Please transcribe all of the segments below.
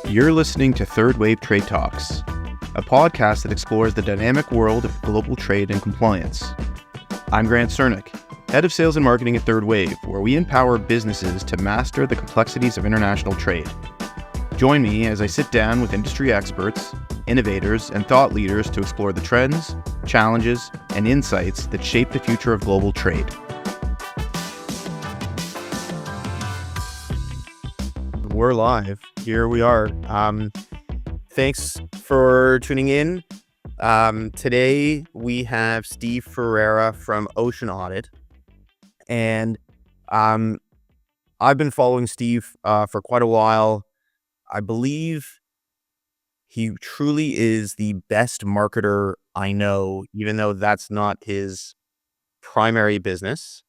You're listening to 3rd Wave Trade Talks, a podcast that explores the dynamic world of global trade and compliance. I'm Grant Sernick, Head of Sales and Marketing at 3rd Wave, where we empower businesses to master the complexities of international trade. Join me as I sit down with industry experts, innovators, and thought leaders to explore the trends, challenges, and insights that shape the future of global trade. We're live. Here we are. Thanks for tuning in. Today we have Steve Ferreira from Ocean Audit. And I've been following Steve for quite a while. I believe he truly is the best marketer I know, even though that's not his primary business.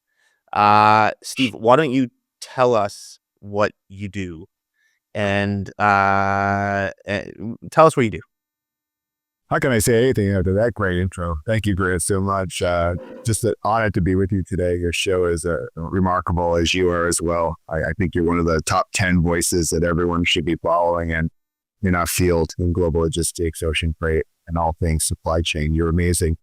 Steve, why don't you tell us what you do and tell us what you do. How can I say anything after that great intro? Thank you, Grant, so much. Just an honor to be with you today. Your show is remarkable, as you are as well. I think you're one of the top 10 voices that everyone should be following in our field in global logistics, ocean freight, and all things supply chain. You're amazing.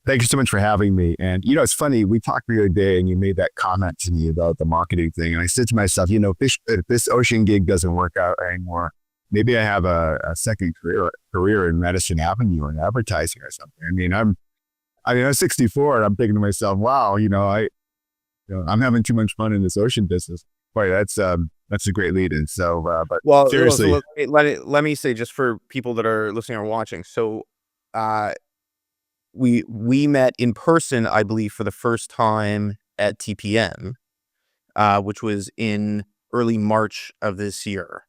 Thank you so much for having me. And, it's funny, we talked the other day and you made that comment to me about the marketing thing. And I said to myself, if this ocean gig doesn't work out anymore, maybe I have a second career in Madison Avenue or in advertising or something. I'm 64 and I'm thinking to myself, wow, I'm having too much fun in this ocean business. Boy, that's a great lead in. So, but seriously, let me say, just for people that are listening or watching. So, we met in person, I believe, for the first time at TPM, which was in early March of this year.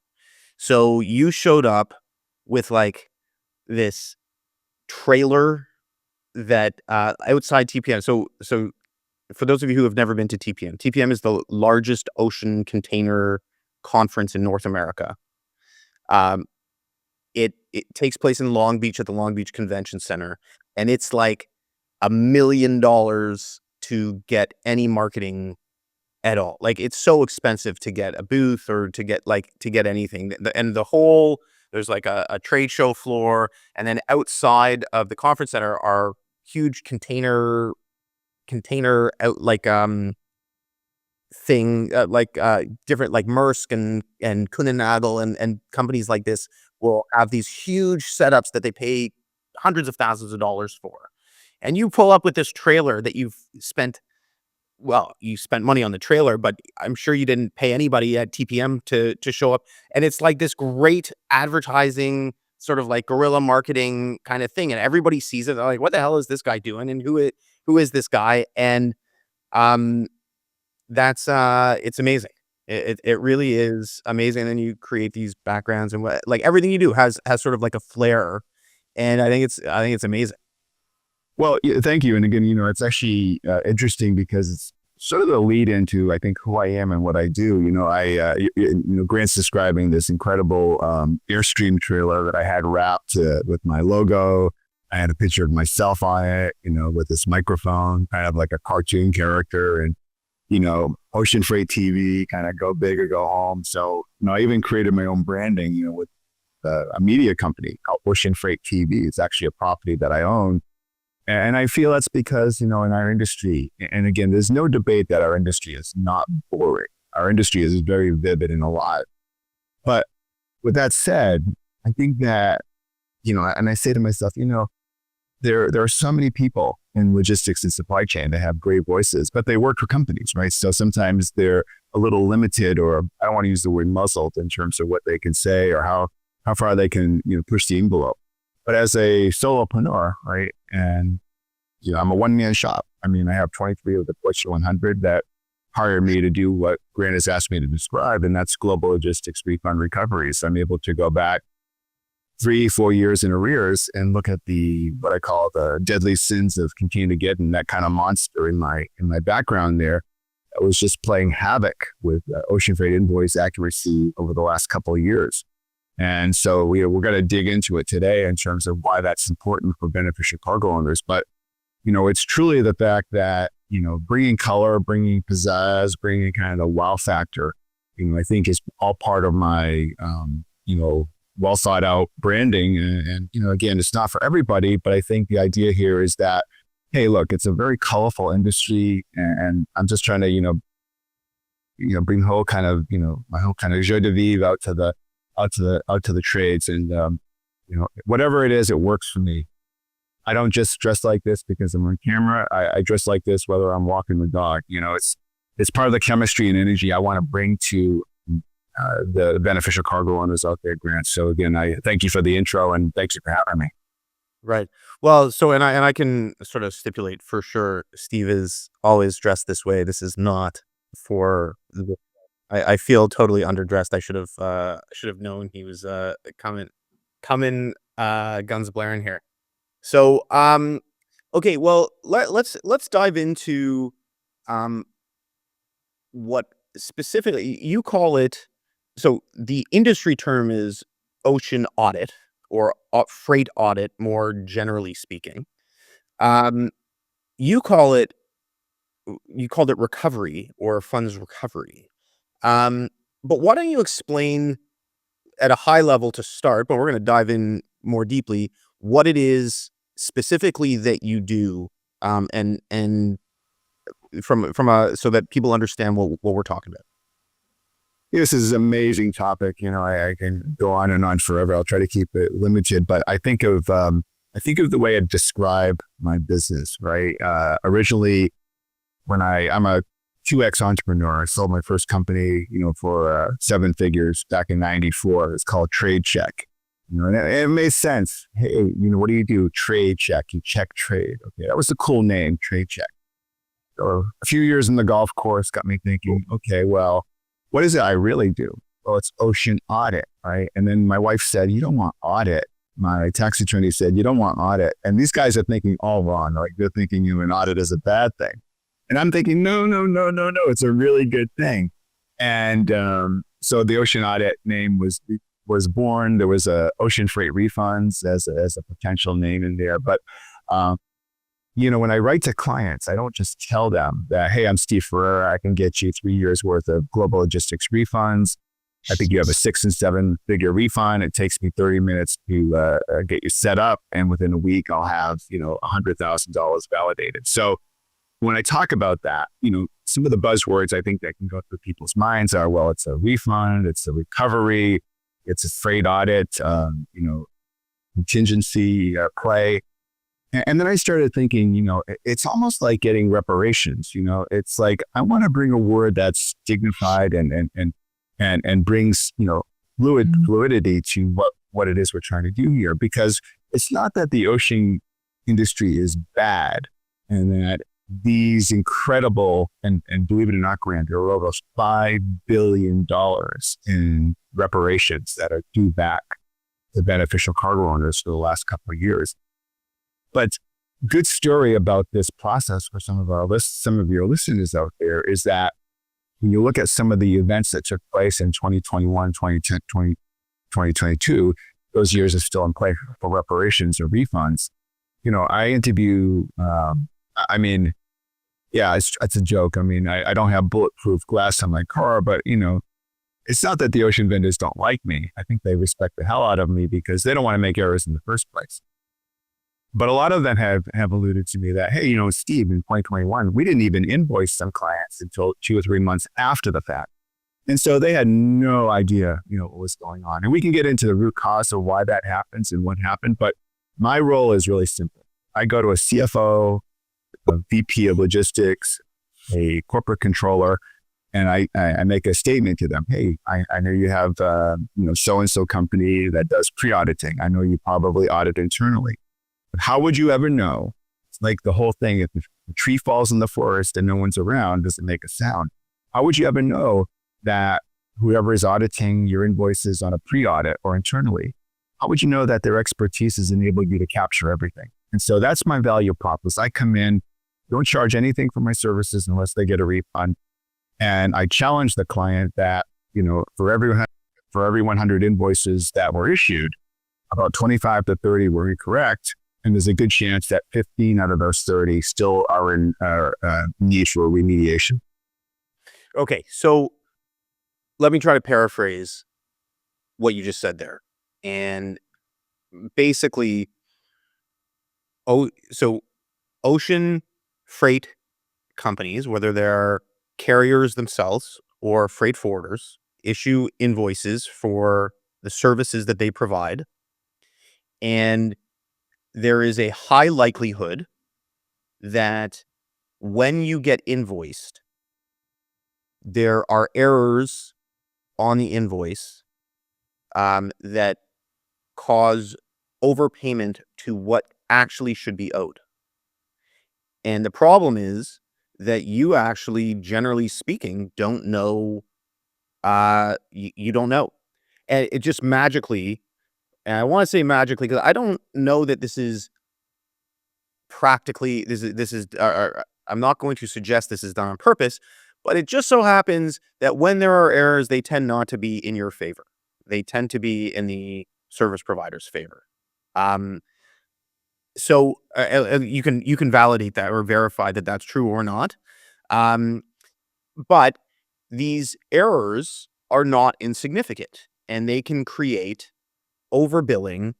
So you showed up with like this trailer that outside TPM. So for those of you who have never been to TPM is the largest ocean container conference in North America. It takes place in Long Beach at the Long Beach Convention Center, and it's like $1 million to get any marketing at all. Like, it's so expensive to get a booth or to get anything. And there's like a trade show floor, and then outside of the conference center are huge container out different like Maersk and Kuehne+Nagel and companies like this will have these huge setups that they pay hundreds of thousands of dollars for. And you pull up with this trailer that you spent money on the trailer, but I'm sure you didn't pay anybody at TPM to show up. And it's like this great advertising, sort of like guerrilla marketing kind of thing. And everybody sees it. They're like, what the hell is this guy doing? And who is this guy? And it's amazing. It really is amazing. And then you create these backgrounds and like everything you do has sort of like a flair. And I think it's amazing. Well, thank you. And again, it's actually interesting because it's sort of the lead into, I think, who I am and what I do. Grant's describing this incredible Airstream trailer that I had wrapped with my logo. I had a picture of myself on it, with this microphone, kind of like a cartoon character, and Ocean Freight TV, kind of go big or go home. So, I even created my own branding, with a media company called Ocean Freight TV. It's actually a property that I own. And I feel that's because, in our industry, and again, there's no debate that our industry is not boring. Our industry is very vivid and alive. But with that said, I think that, and I say to myself, there are so many people in logistics and supply chain that have great voices, but they work for companies, right? So sometimes they're a little limited, or I don't want to use the word muzzled, in terms of what they can say or how far they can, push the envelope. But as a solopreneur, right, and I'm a one-man shop. I have 23 of the Fortune 100 that hired me to do what Grant has asked me to describe, and that's global logistics refund recovery. So I'm able to go back 3-4 years in arrears and look at what I call the deadly sins of continuing to get in that kind of monster in my background there. I was just playing havoc with ocean freight invoice accuracy over the last couple of years. And so we're going to dig into it today in terms of why that's important for beneficial cargo owners. But, it's truly the fact that, bringing color, bringing pizzazz, bringing kind of the wow factor, I think is all part of my, well thought out branding. And, again, it's not for everybody, but I think the idea here is that, hey, look, it's a very colorful industry, and I'm just trying to, bring the whole kind of, my whole kind of joie de vivre out to the trades. And, whatever it is, it works for me. I don't just dress like this because I'm on camera. I dress like this whether I'm walking the dog. It's part of the chemistry and energy I want to bring to the beneficial cargo owners out there, Grant. So again, I thank you for the intro, and thanks for having me. Right. Well, so and I can sort of stipulate for sure, Steve is always dressed this way. This is not for the, I feel totally underdressed. I should have known he was coming guns blaring here. So okay, well let's dive into what specifically you call it. So the industry term is ocean audit, or freight audit, more generally speaking. You called it recovery or funds recovery. But why don't you explain at a high level to start, but we're going to dive in more deeply, what it is specifically that you do, and so that people understand what we're talking about. This is an amazing topic. I can go on and on forever. I'll try to keep it limited, but I think of the way I describe my business, right? Originally, when I'm a 2X entrepreneur, I sold my first company, for 7 figures back in '94. It's called Trade Check. And it made sense. Hey, what do you do? Trade check. You check trade. Okay, that was a cool name, Trade Check. So a few years in the golf course got me thinking, okay, well, what is it I really do? Well, it's Ocean Audit, right? And then my wife said, you don't want audit. My tax attorney said, you don't want audit. And these guys are thinking all wrong. Like they're thinking an audit is a bad thing. And I'm thinking, no, it's a really good thing. And so the Ocean Audit name was born. There was Ocean Freight Refunds as a potential name in there. But, when I write to clients, I don't just tell them that, hey, I'm Steve Ferreira. I can get you 3 years worth of global logistics refunds. I think you have a 6 and 7 figure refund. It takes me 30 minutes to get you set up. And within a week, I'll have, $100,000 validated. So when I talk about that, some of the buzzwords I think that can go through people's minds are, well, it's a refund, it's a recovery, it's a freight audit, contingency play. And then I started thinking, it's almost like getting reparations. It's like, I want to bring a word that's dignified and brings, fluidity to what it is we're trying to do here. Because it's not that the ocean industry is bad and that these incredible, and believe it or not, Grant, there are almost $5 billion in reparations that are due back to beneficial cargo owners for the last couple of years. But good story about this process for some of your listeners out there is that when you look at some of the events that took place in 2021, 2010, 2022, those years are still in play for reparations or refunds. I interview, it's a joke. I don't have bulletproof glass on my car, but it's not that the ocean vendors don't like me. I think they respect the hell out of me because they don't want to make errors in the first place. But a lot of them have alluded to me that, hey, Steve, in 2021, we didn't even invoice some clients until 2 or 3 months after the fact. And so they had no idea, what was going on. And we can get into the root cause of why that happens and what happened. But my role is really simple. I go to a CFO, a VP of logistics, a corporate controller, and I make a statement to them. Hey, I know you have, so-and-so company that does pre-auditing. I know you probably audit internally. But how would you ever know? It's like the whole thing. If the tree falls in the forest and no one's around, does it make a sound? How would you ever know that whoever is auditing your invoices on a pre-audit or internally, how would you know that their expertise has enabled you to capture everything? And so that's my value prop. Is I come in, don't charge anything for my services unless they get a refund. And I challenge the client that, for every 100 invoices that were issued, about 25 to 30 were incorrect. And there's a good chance that 15 out of those 30 still are in need for remediation. Okay, so let me try to paraphrase what you just said there. And basically, so ocean freight companies, whether they're carriers themselves or freight forwarders, issue invoices for the services that they provide. And there is a high likelihood that when you get invoiced, there are errors on the invoice that cause overpayment to what actually should be owed. And the problem is that you actually, generally speaking, don't know. You don't know, and it just magically. And I want to say magically because I don't know that this is practically. This is. I'm not going to suggest this is done on purpose, but it just so happens that when there are errors, they tend not to be in your favor. They tend to be in the service provider's favor. Um, so you can validate that or verify that that's true or not. Um, but these errors are not insignificant, and they can create overbilling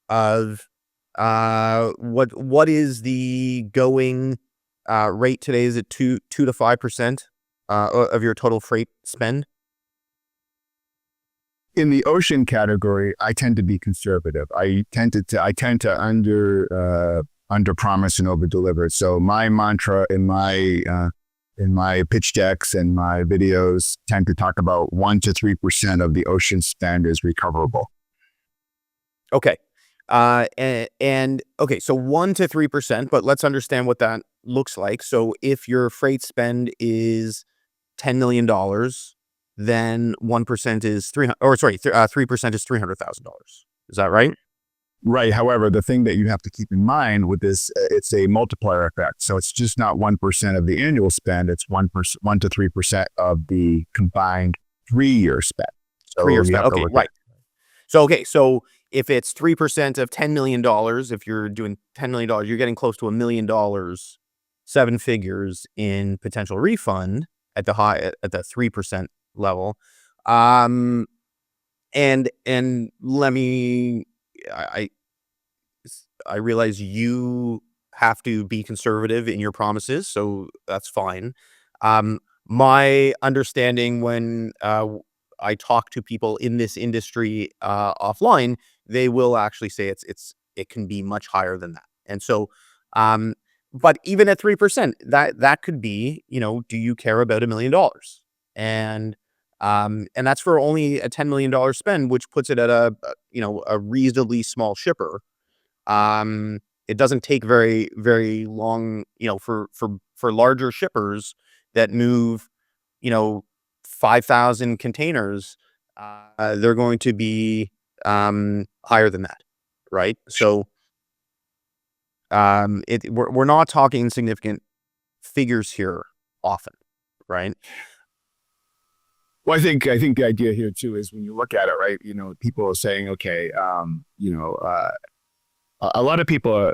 of what is the going rate today? Is it 2 to 5% of your total freight spend? In the ocean category, I tend to be conservative. I tend to under promise and over deliver. So my mantra in my pitch decks and my videos tend to talk about 1 to 3% of the ocean spend is recoverable. Okay. And okay, so 1 to 3%, but let's understand what that looks like. So if your freight spend is $10 million, then 1% is 300, or sorry, 3% is $300,000. Is that right? Right. However, the thing that you have to keep in mind with this, it's a multiplier effect. So it's just not 1% of the annual spend. It's 1 to 3% of the combined 3-year spend. So 3 years you spend. have to Okay, look right. So if it's 3% of $10 million, if you're doing $10 million, you're getting close to $1 million, 7 figures in potential refund at the 3% level. And let me, I realize you have to be conservative in your promises, so that's fine. My understanding when I talk to people in this industry offline, they will actually say it can be much higher than that. And so, but even at 3%, that could be, do you care about $1 million? And that's for only a $10 million spend, which puts it at a reasonably small shipper. It doesn't take very, very long, for larger shippers that move, 5,000 containers, they're going to be higher than that, right? So we're not talking significant figures here often, right? Well, I think the idea here too is when you look at it, right? People are saying, okay, a lot of people,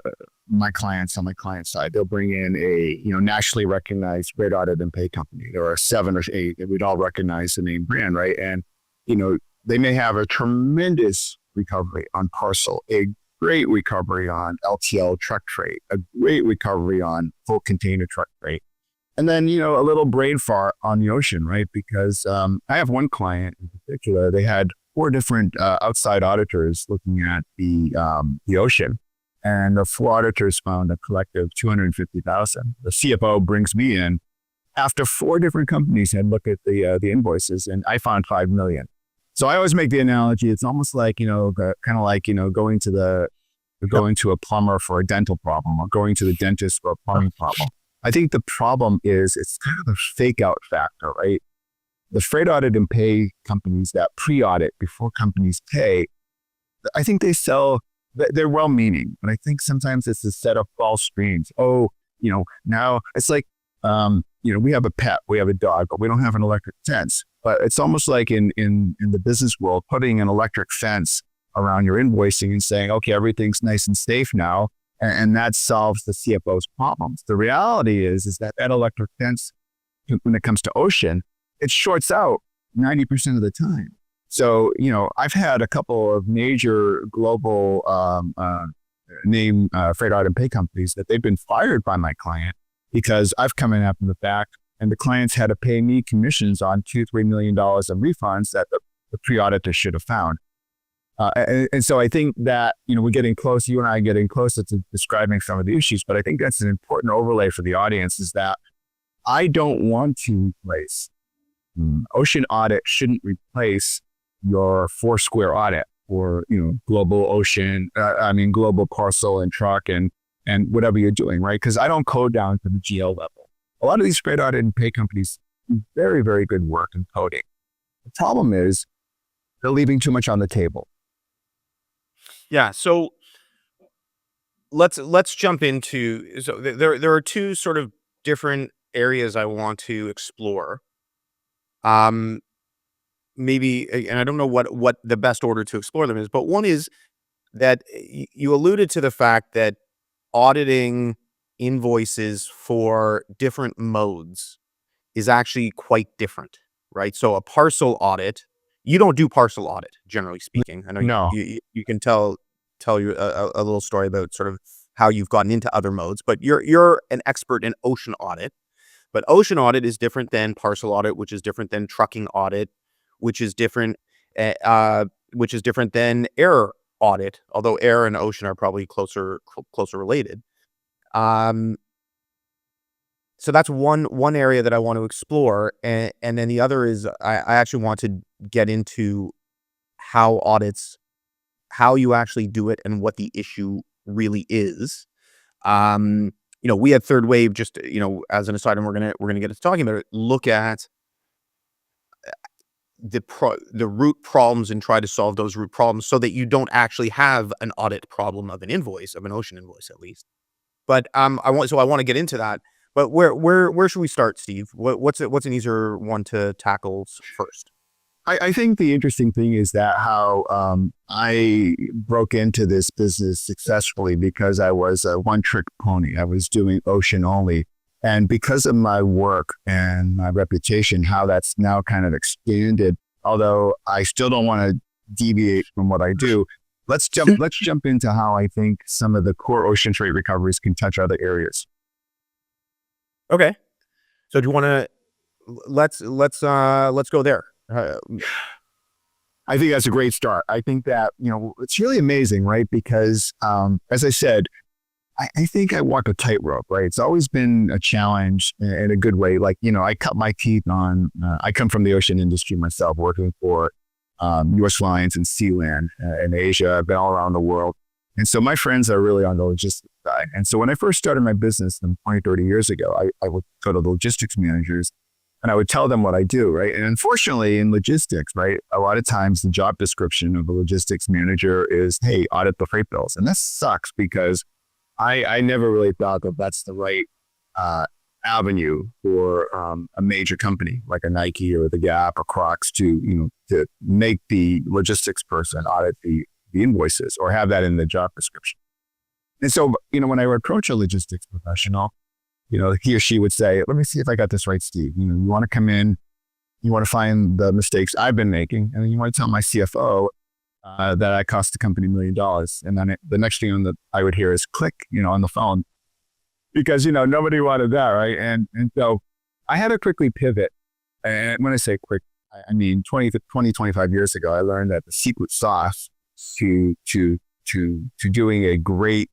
my clients on my client side, they'll bring in a nationally recognized rate audit and pay company. There are 7 or 8 that we'd all recognize the name brand, right? And they may have a tremendous recovery on parcel, a great recovery on LTL truck freight, a great recovery on full container truck freight. And then, a little brain fart on the ocean, right? Because I have one client in particular, they had 4 different outside auditors looking at the ocean. And the 4 auditors found a collective $250,000. The CFO brings me in after 4 different companies had looked at the invoices, and I found $5 million. So I always make the analogy. It's almost like, kind of like, going to a plumber for a dental problem or going to the dentist for a plumbing problem. I think the problem is it's kind of a fake out factor, right? The freight audit and pay companies that pre-audit before companies pay, I think they're well-meaning, but I think sometimes it's a set of false dreams. Oh, now it's like, we have a pet, we have a dog, but we don't have an electric fence. But it's almost like in the business world, putting an electric fence around your invoicing and saying, okay, everything's nice and safe now. And that solves the CFO's problems. The reality is that electric fence, when it comes to ocean, it shorts out 90% of the time. So, I've had a couple of major global name freight audit and pay companies that they've been fired by my client because I've come in after the fact, and the clients had to pay me commissions on $2-3 million of refunds that the pre-auditor should have found. And so I think that, we're getting close, you and I are getting closer to describing some of the issues, but I think that's an important overlay for the audience, is that I don't want to replace, Ocean Audit shouldn't replace your Foursquare audit or, global ocean, global parcel and truck and whatever you're doing, right? Because I don't code down to the GL level. A lot of these freight audit and pay companies do very, very good work in coding. The problem is they're leaving too much on the table. Yeah. So let's jump into, so there are two sort of different areas I want to explore. Maybe, and I don't know what the best order to explore them is, but one is that you alluded to the fact that auditing invoices for different modes is actually quite different, right? So a parcel audit, you don't do parcel audit, generally speaking. I know No. you can tell you a little story about sort of how you've gotten into other modes, but you're an expert in ocean audit. But ocean audit is different than parcel audit, which is different than trucking audit, which is different than air audit, although air and ocean are probably closer related. So that's one area that I want to explore, and then the other is I actually want to get into how you actually do it and what the issue really is. We had 3rd Wave, just as an aside, and we're gonna get to talking about it. Look at the root problems and try to solve those root problems so that you don't actually have an audit problem of an invoice, of an ocean invoice at least. But I want to get into that. But where should we start, Steve? What's an easier one to tackle first? I think the interesting thing is that how I broke into this business successfully because I was a one-trick pony. I was doing ocean only. And because of my work and my reputation, how that's now kind of expanded, although I still don't want to deviate from what I do, let's jump into how I think some of the core ocean freight recoveries can touch other areas. Okay. So do you want to, let's go there. I think that's a great start. I think that, it's really amazing, right? Because, as I said, I think I walk a tightrope, right? It's always been a challenge in a good way. Like, I cut my teeth on, I come from the ocean industry myself, working for U.S. Lines and Sealand in Asia. I've been all around the world. And so my friends are really on the logistics side. And so when I first started my business 20, 30 years ago, I would go to the logistics managers and I would tell them what I do, right? And unfortunately in logistics, right, a lot of times the job description of a logistics manager is, hey, audit the freight bills. And that sucks because I never really thought that that's the right avenue for a major company like a Nike or the Gap or Crocs to make the logistics person audit the invoices or have that in the job description. And so, when I would approach a logistics professional, he or she would say, let me see if I got this right, Steve. You want to come in, you want to find the mistakes I've been making, and then you want to tell my CFO that I cost the company $1 million. And then the next thing I would hear is click, on the phone, because, nobody wanted that, right? And so I had to quickly pivot. And when I say quick, I mean 25 years ago, I learned that the secret sauce to doing a great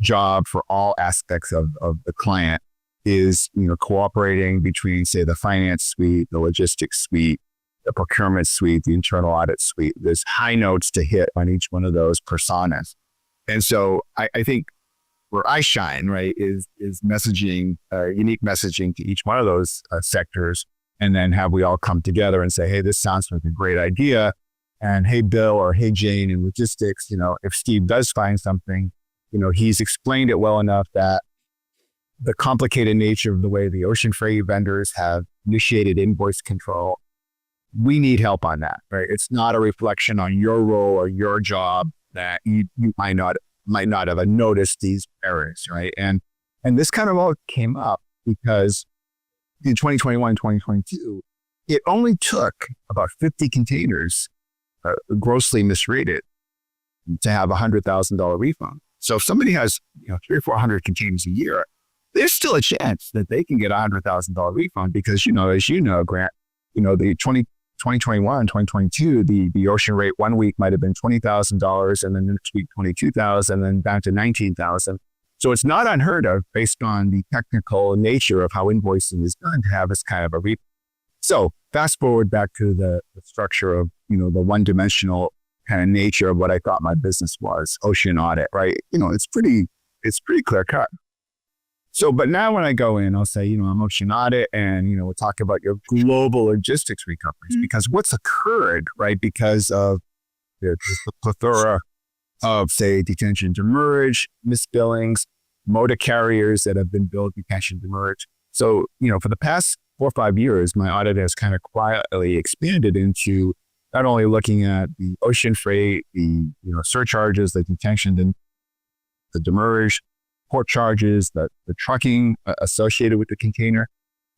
job for all aspects of the client is, cooperating between, say, the finance suite, the logistics suite, the procurement suite, the internal audit suite. There's high notes to hit on each one of those personas. And so I think where I shine, right, is messaging, unique messaging to each one of those sectors. And then have we all come together and say, hey, this sounds like a great idea. And hey, Bill, or hey, Jane in logistics, if Steve does find something, he's explained it well enough that the complicated nature of the way the ocean freight vendors have initiated invoice control, we need help on that, right? It's not a reflection on your role or your job that you might not have noticed these errors, right? And this kind of all came up because in 2021, 2022, it only took about 50 containers grossly misrated to have a $100,000 refund. So if somebody has 300 or 400 containers a year, there's still a chance that they can get a $100,000 refund because, as you know, Grant, the 2021, 2022, the ocean rate one week might have been $20,000 and then the next week 22,000 and then down to 19,000. So it's not unheard of based on the technical nature of how invoicing is done to have this kind of a refund. So fast forward back to the structure of, the one-dimensional kind of nature of what I thought my business was, Ocean Audit, right? It's pretty clear cut. So, but now when I go in, I'll say, I'm Ocean Audit and, we'll talk about your global logistics recoveries because what's occurred, right? Because of the plethora of, say, detention demurrage, misbillings, motor carriers that have been billed detention demurrage. So, for the past 4 or 5 years, my audit has kind of quietly expanded into not only looking at the ocean freight, the surcharges, the detention, the demurrage, port charges, the trucking associated with the container.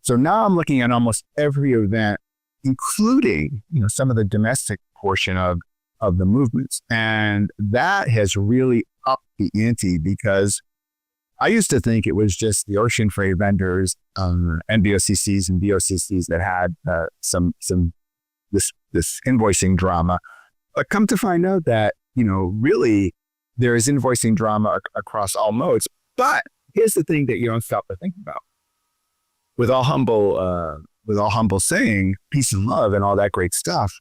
So now I'm looking at almost every event, including some of the domestic portion of the movements, and that has really upped the ante because I used to think it was just the ocean freight vendors, NVOCCs and VOCCs that had this invoicing drama. But come to find out that, really there is invoicing drama across all modes. But here's the thing that you don't stop to think about. With all humble saying, peace and love and all that great stuff,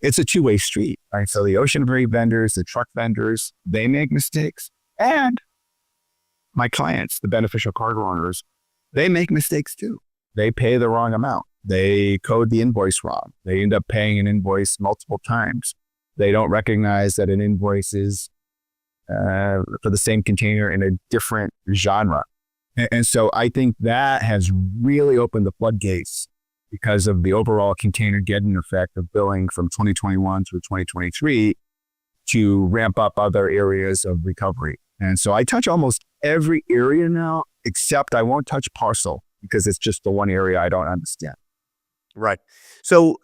it's a two-way street, right? So the ocean freight vendors, the truck vendors, they make mistakes. And my clients, the beneficial cargo owners, they make mistakes too. They pay the wrong amount. They code the invoice wrong. They end up paying an invoice multiple times. They don't recognize that an invoice is for the same container in a different genre. And so I think that has really opened the floodgates because of the overall container getting effect of billing from 2021 through 2023 to ramp up other areas of recovery. And so I touch almost every area now, except I won't touch parcel because it's just the one area I don't understand. Right. So,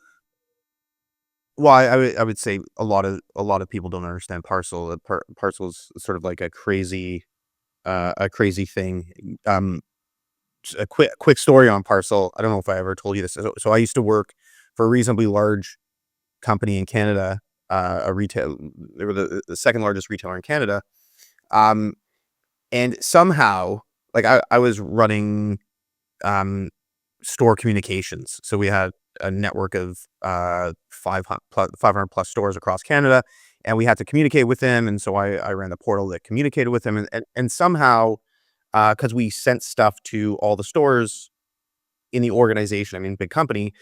well, I would say a lot of people don't understand parcel. Parcel is sort of like a crazy thing. A quick story on parcel. I don't know if I ever told you this. So I used to work for a reasonably large company in Canada, a retail. They were the second largest retailer in Canada. And somehow, like I was running store communications. So we had a network of 500 plus stores across Canada, and we had to communicate with them. And so I ran the portal that communicated with them. And somehow, because we sent stuff to all the stores in the organization, I mean, big company,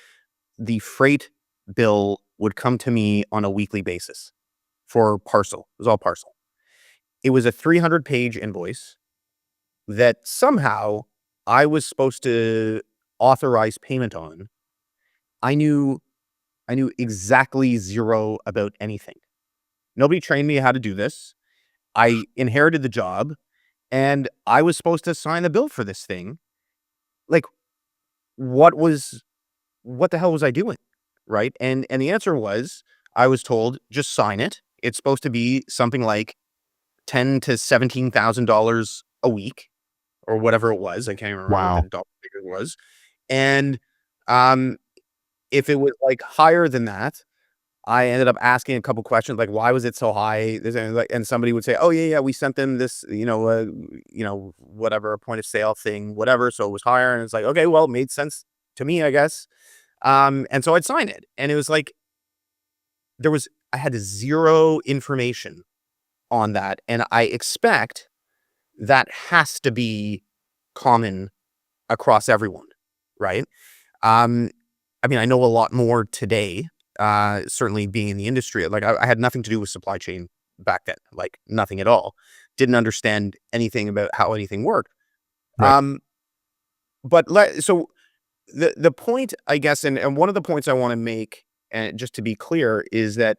the freight bill would come to me on a weekly basis for parcel. It was all parcel. It was a 300-page invoice that somehow I was supposed to authorize payment on. I knew exactly zero about anything. Nobody trained me how to do this. I inherited the job and I was supposed to sign the bill for this thing. Like, what the hell was I doing? Right. And the answer was, I was told, just sign it. It's supposed to be something like $10,000 to $17,000 a week or whatever it was. I can't remember what the dollar figure was. And if it was like higher than that, I ended up asking a couple questions like, why was it so high? And somebody would say, oh yeah, we sent them this, whatever, a point of sale thing, whatever. So it was higher. And it's like, okay, well, it made sense to me, I guess. And so I'd sign it. And it was like, I had zero information on that. And I expect that has to be common across everyone, right? I mean, I know a lot more today, certainly being in the industry. Like I had nothing to do with supply chain back then, like nothing at all. Didn't understand anything about how anything worked. Right. So the point, I guess, and one of the points I want to make, and just to be clear, is that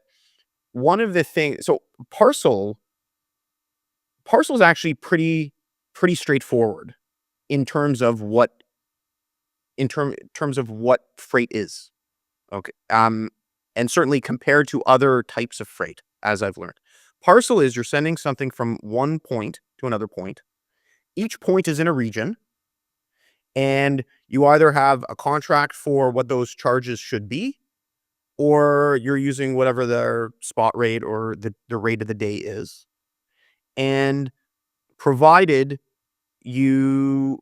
one of the things, so parcel is actually pretty straightforward in terms of what freight is, Okay. And certainly compared to other types of freight, as I've learned. Parcel is you're sending something from one point to another point. Each point is in a region, and you either have a contract for what those charges should be, or you're using whatever their spot rate or the rate of the day is. And provided and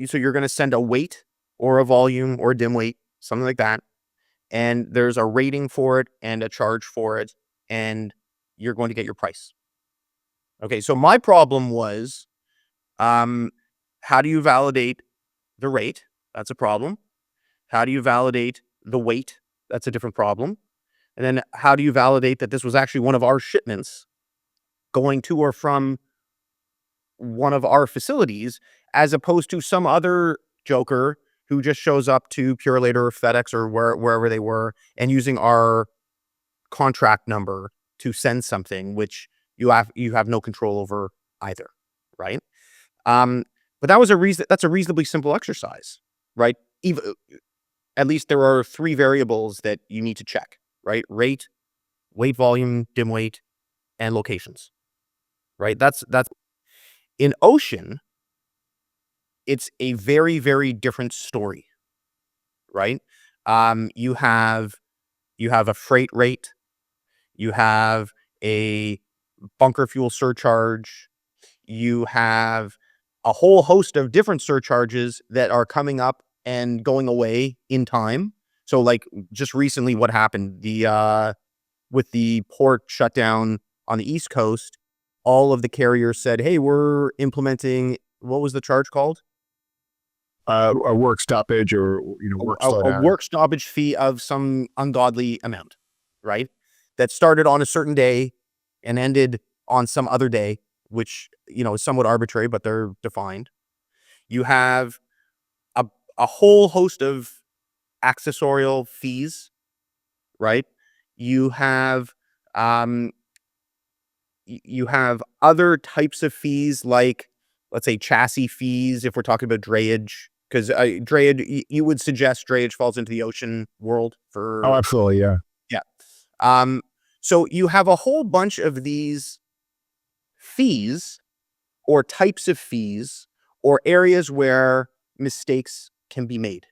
so you're going to send a weight or a volume or a dim weight, something like that. And there's a rating for it and a charge for it, and you're going to get your price. Okay, so my problem was, how do you validate the rate? That's a problem. How do you validate the weight? That's a different problem. And then how do you validate that this was actually one of our shipments going to or from one of our facilities, as opposed to some other joker who just shows up to Purelator or FedEx or wherever they were and using our contract number to send something, which you have no control over either, right? But that's a reasonably simple exercise, right? Even at least there are three variables that you need to check, right? Rate, weight, volume, dim weight, and locations, right? That's in Ocean. It's a very, very different story, right? You have a freight rate, you have a bunker fuel surcharge, you have a whole host of different surcharges that are coming up and going away in time. So, like, just recently, what happened with the port shutdown on the East Coast, all of the carriers said, "Hey, we're implementing," what was the charge called? A work stoppage or work A slowdown. work stoppage fee of some ungodly amount, right? That started on a certain day and ended on some other day, which, is somewhat arbitrary, but they're defined. You have a, a whole host of accessorial fees, right? You have, um, you have other types of fees, like, let's say, chassis fees, if we're talking about drayage, because drayage, you would suggest drayage falls into the ocean world Oh, for, absolutely. Yeah. yeah. Um, so you have a whole bunch of these fees or types of fees or areas where mistakes can be made,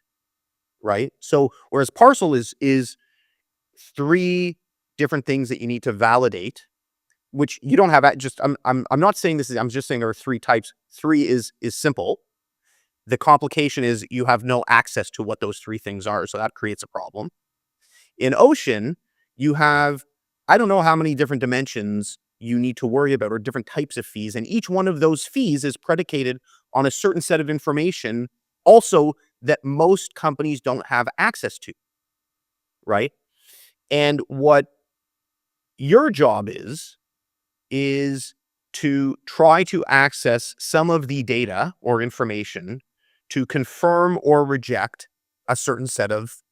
right? So whereas parcel is three different things that you need to validate, which you don't have just I'm not saying this is, I'm just saying there are three types. Three is simple. The complication is you have no access to what those three things are, so that creates a problem. In Ocean, you have, I don't know how many different dimensions you need to worry about, or different types of fees, and each one of those fees is predicated on a certain set of information also that most companies don't have access to, right? And what your job is to try to access some of the data or information to confirm or reject a certain set of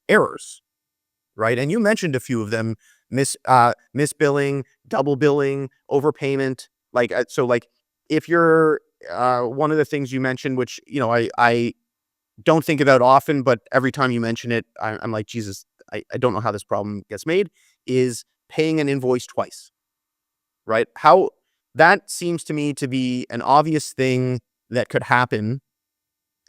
errors, right? And you mentioned a few of them: misbilling, double billing, overpayment. Like, if you're, one of the things you mentioned, which, I don't think about often, but every time you mention it, I'm like, Jesus, I don't know how this problem gets made, is paying an invoice twice, right? How that seems to me to be an obvious thing that could happen,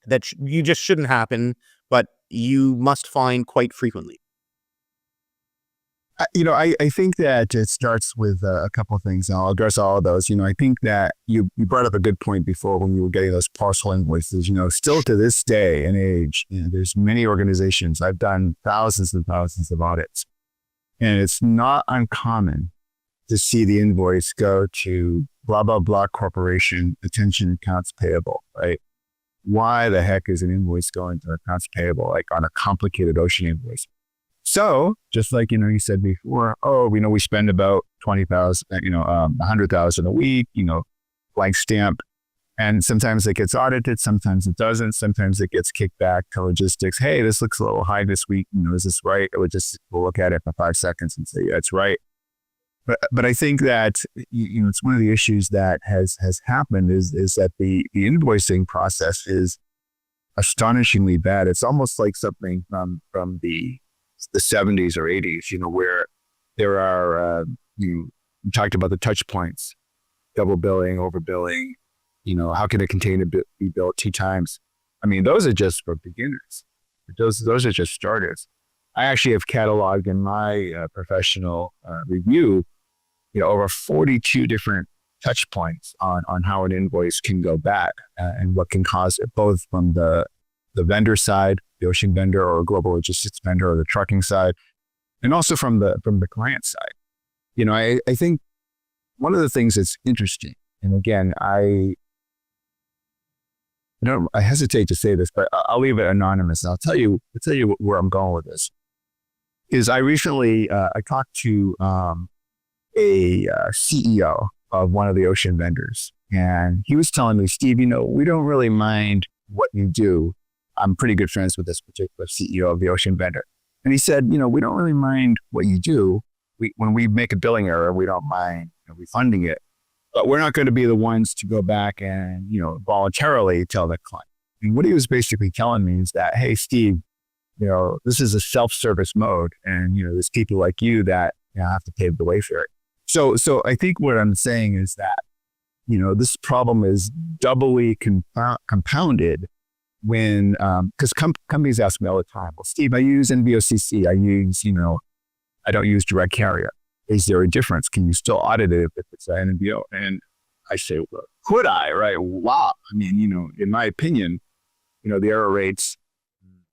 that you just shouldn't happen, but you must find quite frequently. I think that it starts with a couple of things, and I'll address all of those. I think that you brought up a good point before when you were getting those parcel invoices. Still to this day and age, there's many organizations. I've done thousands and thousands of audits, and it's not uncommon to see the invoice go to blah, blah, blah corporation, attention accounts payable, right? Why the heck is an invoice going to accounts payable, like on a complicated Ocean invoice? So just like, you said before, we spend about 20,000, 100,000 a week, blank stamp. And sometimes it gets audited, sometimes it doesn't. Sometimes it gets kicked back to logistics. Hey, this looks a little high this week. Is this right? We'll look at it for 5 seconds and say, yeah, it's right. But I think that, it's one of the issues that has happened is that the invoicing process is astonishingly bad. It's almost like something from the the 70s or 80s, where there are, you talked about the touch points, double billing, overbilling, how can a container be built 2 times? I mean, those are just for beginners. Those are just starters. I actually have cataloged in my professional review, over 42 different touch points on how an invoice can go bad and what can cause it, both from the vendor side, the ocean vendor or global logistics vendor or the trucking side, and also from the client side. I think one of the things that's interesting, and again, I hesitate to say this, but I'll leave it anonymous. I'll tell you where I'm going with this. Is I recently I talked to a CEO of one of the ocean vendors, and he was telling me, Steve, we don't really mind what you do. I'm pretty good friends with this particular CEO of the ocean vendor, and he said, we don't really mind what you do. When we make a billing error, we don't mind refunding it. But we're not going to be the ones to go back and, voluntarily tell the client. And what he was basically telling me is that, hey, Steve, this is a self-service mode. And, there's people like you that have to pave the way for it. So I think what I'm saying is that, this problem is doubly compounded when, because companies ask me all the time, well, Steve, I use NVOCC. I don't use direct carrier. Is there a difference? Can you still audit it if it's an NVO? And I say, well, could I, right? Wow. I mean, in my opinion, the error rates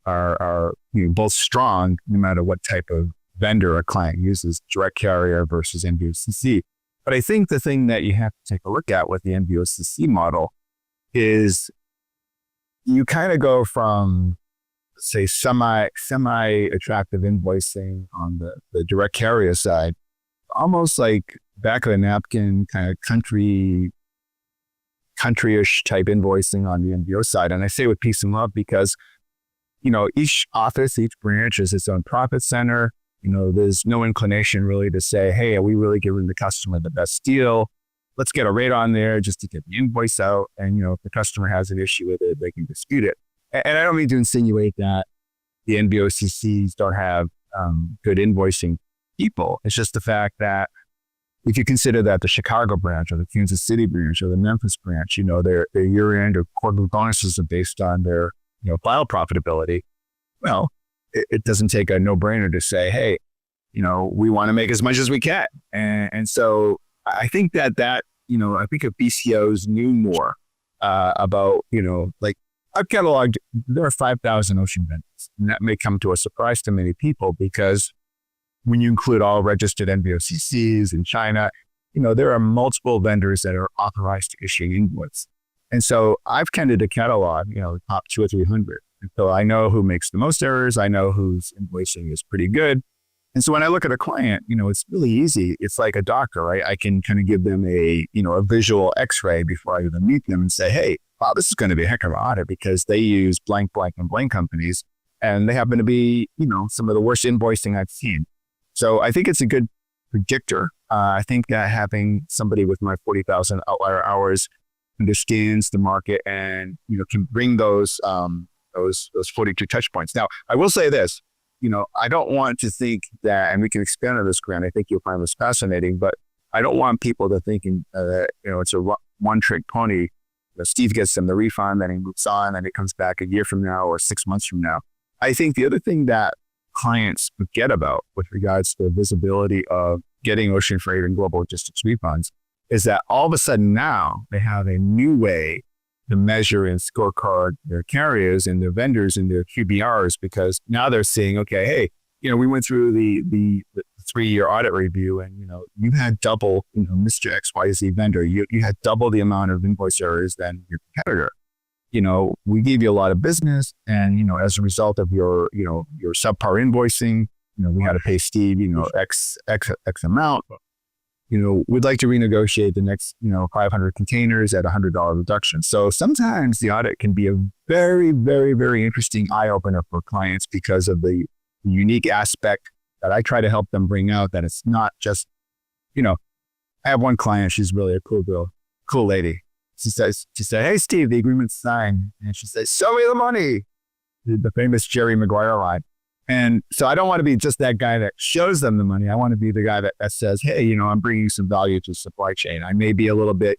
are both strong no matter what type of vendor a client uses, direct carrier versus NVOCC. But I think the thing that you have to take a look at with the NVOCC model is you kind of go from, say, semi-attractive invoicing on the direct carrier side, almost like back of the napkin kind of countryish type invoicing on the NVO side. And I say with peace and love because, each office, each branch is its own profit center. There's no inclination really to say, hey, are we really giving the customer the best deal? Let's get a rate on there just to get the invoice out. And, if the customer has an issue with it, they can dispute it. And I don't mean to insinuate that the NVOCCs don't have good invoicing people. It's just the fact that if you consider that the Chicago branch or the Kansas City branch or the Memphis branch, their year-end or quarterly bonuses are based on their, file profitability. Well, it doesn't take a no-brainer to say, hey, we want to make as much as we can. And so I think I think if BCOs knew more about, like I've cataloged, there are 5,000 ocean vendors, and that may come to a surprise to many people because when you include all registered NVOCCs in China, there are multiple vendors that are authorized to issue invoices. And so I've tended to catalog, top 200 or 300. And so I know who makes the most errors. I know whose invoicing is pretty good. And so when I look at a client, it's really easy. It's like a doctor, right? I can kind of give them a visual x-ray before I even meet them and say, hey, wow, this is going to be a heck of an audit because they use blank, blank, and blank companies. And they happen to be, some of the worst invoicing I've seen. So I think it's a good predictor. I think that having somebody with my 40,000 outlier hours understands the market and, can bring those 42 touch points. Now, I will say this, I don't want to think that, and we can expand on this, Grant, I think you'll find this fascinating, but I don't want people to think that, it's a one-trick pony. Steve gets them the refund, then he moves on, and it comes back a year from now or 6 months from now. I think the other thing that clients forget about with regards to the visibility of getting ocean freight and global logistics refunds is that all of a sudden now they have a new way to measure and scorecard their carriers and their vendors and their QBRs, because now they're seeing, okay, hey, we went through the 3-year audit review and, you had double, Mr. XYZ vendor, you had double the amount of invoice errors than your competitor. We gave you a lot of business and, as a result of your subpar invoicing, we had to pay Steve, X amount. We'd like to renegotiate the next, 500 containers at $100 reduction. So sometimes the audit can be a very, very, very interesting eye opener for clients because of the unique aspect that I try to help them bring out, that it's not just, I have one client, she's really a cool girl, cool lady. She said, hey, Steve, the agreement's signed. And she says, show me the money. The famous Jerry Maguire line. And so I don't want to be just that guy that shows them the money. I want to be the guy that says, hey, I'm bringing some value to the supply chain. I may be a little bit,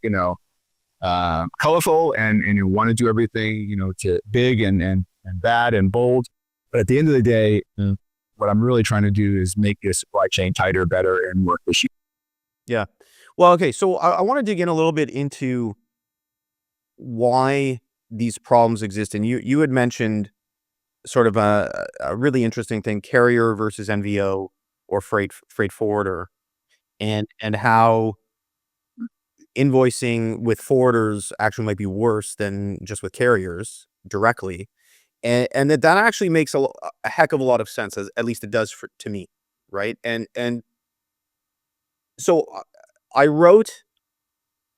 colorful and you want to do everything, to big and bad and bold. But at the end of the day, what I'm really trying to do is make the supply chain tighter, better, and more efficient. Yeah. Well, okay. So I want to dig in a little bit into why these problems exist. And you had mentioned sort of a really interesting thing, carrier versus NVO or freight forwarder, and how invoicing with forwarders actually might be worse than just with carriers directly. And that actually makes a heck of a lot of sense, as at least it does to me, right? And so I wrote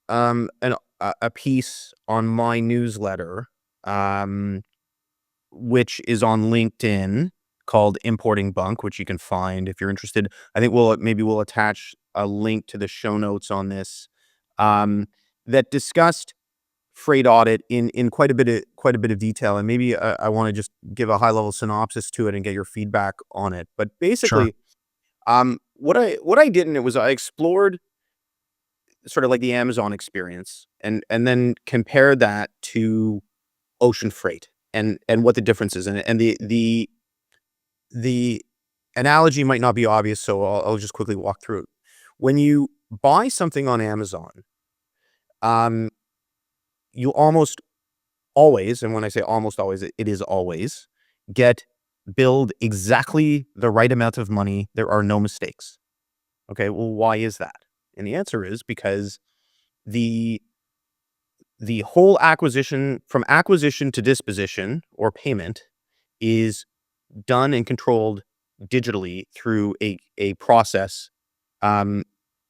a piece on my newsletter, which is on LinkedIn, called Importing Bunk, which you can find if you're interested. I think we'll attach a link to the show notes on this, that discussed freight audit in quite a bit of detail. And maybe I want to just give a high level synopsis to it and get your feedback on it. But Sure. basically, what I did in it was I explored sort of like the Amazon experience, and then compared that to ocean freight and what the difference is. And the analogy might not be obvious, so I'll just quickly walk through it. When you buy something on Amazon, um, you almost always, and when I say almost always, it is always, get billed exactly the right amount of money. There are no mistakes. Okay, well, why is that? And the answer is because the the whole acquisition, from acquisition to disposition or payment, is done and controlled digitally through a process, um,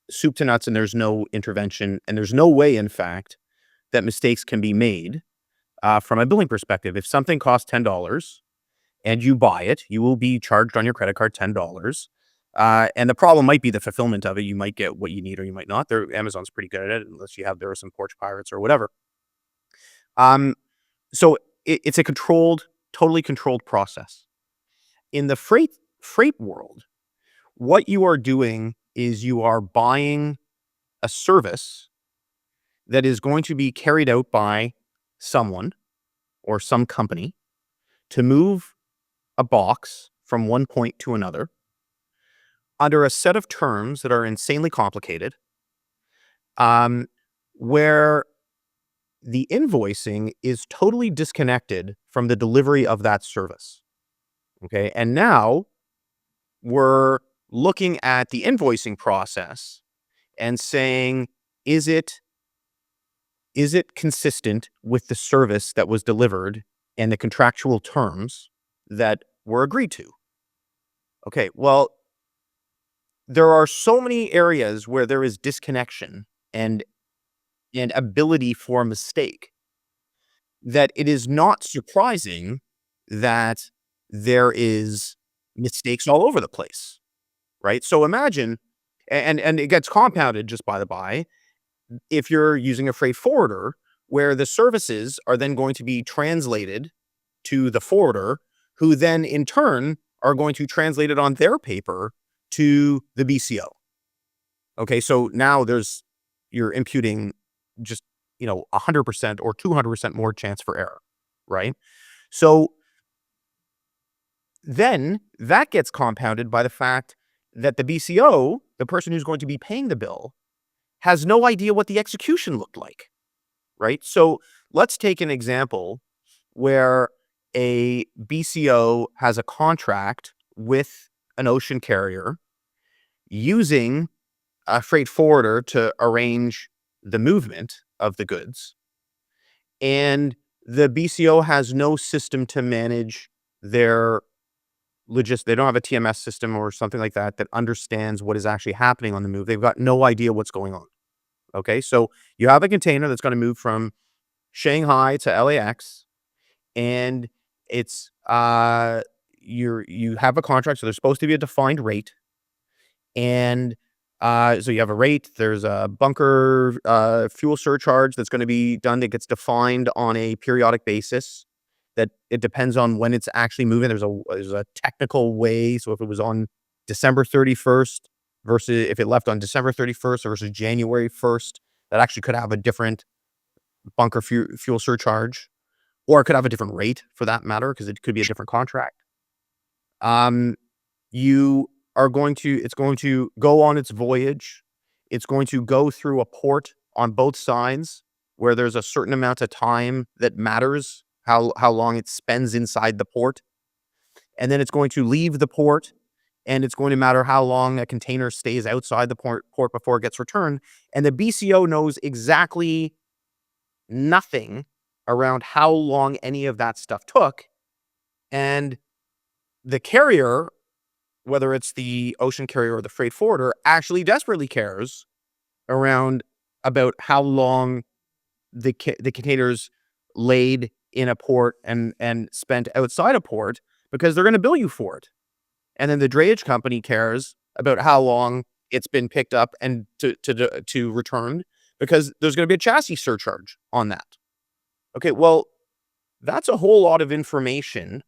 soup to nuts, and there's no intervention, and there's no way, in fact, that mistakes can be made from a billing perspective. If something costs $10 and you buy it, you will be charged on your credit card $10. And the problem might be the fulfillment of it. You might get what you need or you might not. Amazon's pretty good at it, unless there are some porch pirates or whatever. Um, so it's a totally controlled process. In the freight world, what you are doing is you are buying a service that is going to be carried out by someone or some company to move a box from one point to another under a set of terms that are insanely complicated, um, where the invoicing is totally disconnected from the delivery of that service. Okay. And now we're looking at the invoicing process and saying, is it consistent with the service that was delivered and the contractual terms that were agreed to? Okay, well, there are so many areas where there is disconnection and ability for mistake that it is not surprising that there is mistakes all over the place, right? So imagine, and it gets compounded, just by the by, if you're using a freight forwarder where the services are then going to be translated to the forwarder, who then in turn are going to translate it on their paper to the BCO. Okay, so now you're imputing just 100% or 200% more chance for error, right? So then that gets compounded by the fact that the BCO, the person who's going to be paying the bill, has no idea what the execution looked like, right? So let's take an example where a BCO has a contract with an ocean carrier using a freight forwarder to arrange the movement of the goods, and the BCO has no system to manage their they don't have a TMS system or something like that that understands what is actually happening on the move. They've got no idea what's going on. Okay, so you have a container that's going to move from Shanghai to LAX, and it's you have a contract, so there's supposed to be a defined rate, and so you have a rate. There's a bunker fuel surcharge that's going to be done that gets defined on a periodic basis, that it depends on when it's actually moving. There's a technical way. So if it was on December 31st versus if it left on December 31st versus January 1st, that actually could have a different bunker fuel surcharge, or it could have a different rate for that matter, because it could be a different contract. You are going to, it's going to go on its voyage. It's going to go through a port on both sides where there's a certain amount of time that matters, how long it spends inside the port. And then it's going to leave the port, and it's going to matter how long a container stays outside the port before it gets returned. And the BCO knows exactly nothing around how long any of that stuff took. And the carrier, whether it's the ocean carrier or the freight forwarder, actually desperately cares about how long the containers laid in a port and spent outside a port, because they're going to bill you for it. And then the drayage company cares about how long it's been picked up and to return, because there's going to be a chassis surcharge on that. Okay, well, that's a whole lot of information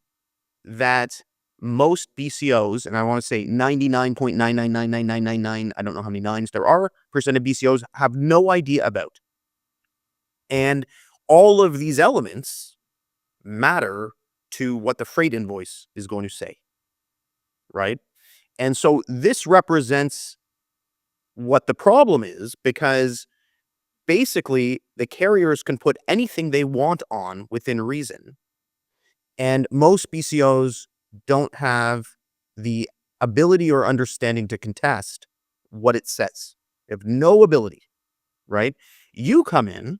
that most BCOs, and I want to say 99.9999999, I don't know how many nines there are, percent of BCOs have no idea about. And all of these elements matter to what the freight invoice is going to say, right? And so this represents what the problem is, because basically the carriers can put anything they want on within reason. And most BCOs don't have the ability or understanding to contest what it says. They have no ability, right? You come in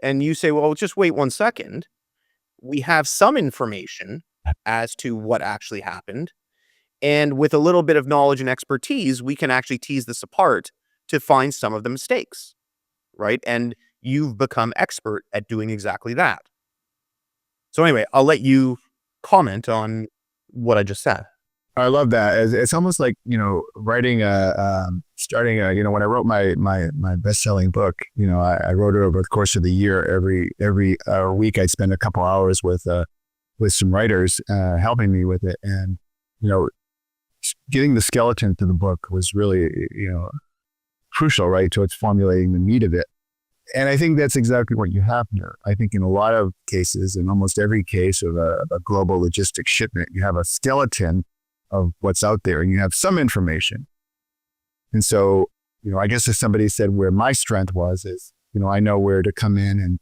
and you say, well, just wait 1 second. We have some information as to what actually happened. And with a little bit of knowledge and expertise, we can actually tease this apart to find some of the mistakes, right? And you've become expert at doing exactly that. So anyway, I'll let you comment on what I just said. I love that. It's almost like, writing starting when I wrote my best-selling book, I wrote it over the course of the year. Every week I'd spend a couple hours with some writers helping me with it. And, getting the skeleton to the book was really, crucial, right? Towards formulating the meat of it. And I think that's exactly what you have here. I think in a lot of cases, in almost every case of a global logistics shipment, you have a skeleton of what's out there, and you have some information. And so, I guess if somebody said where my strength is, I know where to come in and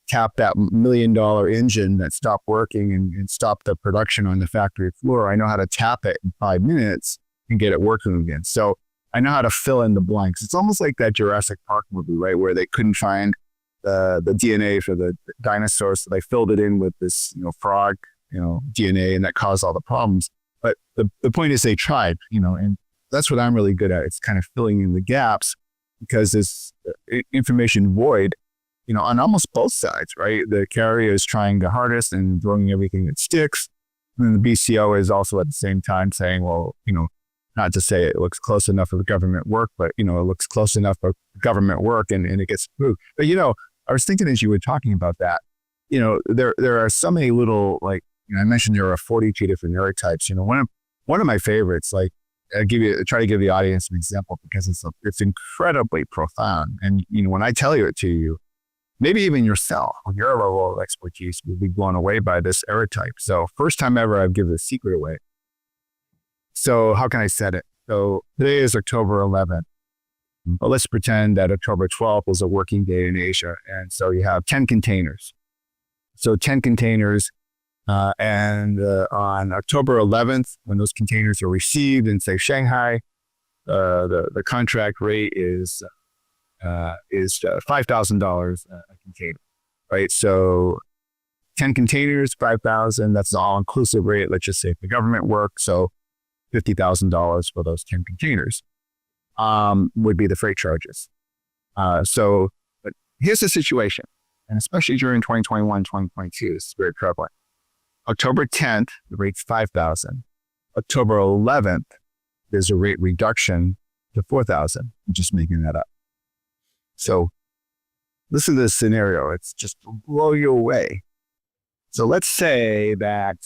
tap that $1 million engine that stopped working and stop the production on the factory floor. I know how to tap it in 5 minutes and get it working again. So I know how to fill in the blanks. It's almost like that Jurassic Park movie, right? Where they couldn't find the DNA for the dinosaurs. So they filled it in with this, frog, DNA, and that caused all the problems. But the point is they tried, and that's what I'm really good at. It's kind of filling in the gaps, because this information void, on almost both sides, right? The carrier is trying the hardest and throwing everything that sticks. And then the BCO is also at the same time saying, well, not to say it looks close enough for government work, but, it looks close enough for government work and it gets approved. But, I was thinking as you were talking about that, there are so many little, like, I mentioned there are 42 different error types. One of my favorites, like, try to give the audience an example, because it's incredibly profound. And, when I tell it to you, maybe even yourself, with your level of expertise, will be blown away by this error type. So first time ever I've given the secret away. So how can I set it? So today is October 11th, but let's pretend that October 12th was a working day in Asia. And so you have 10 containers. So 10 containers. And on October 11th, when those containers are received in, say, Shanghai, the contract rate is $5,000 a container, right? So 10 containers, 5,000, that's the all-inclusive rate. Let's just say if the government work, so $50,000 for those 10 containers would be the freight charges. But here's the situation, and especially during 2021, 2022, this is very prevalent. October 10th, the rate's 5,000. October 11th, there's a rate reduction to 4,000. I'm just making that up. So listen to this scenario. It's just to blow you away. So let's say that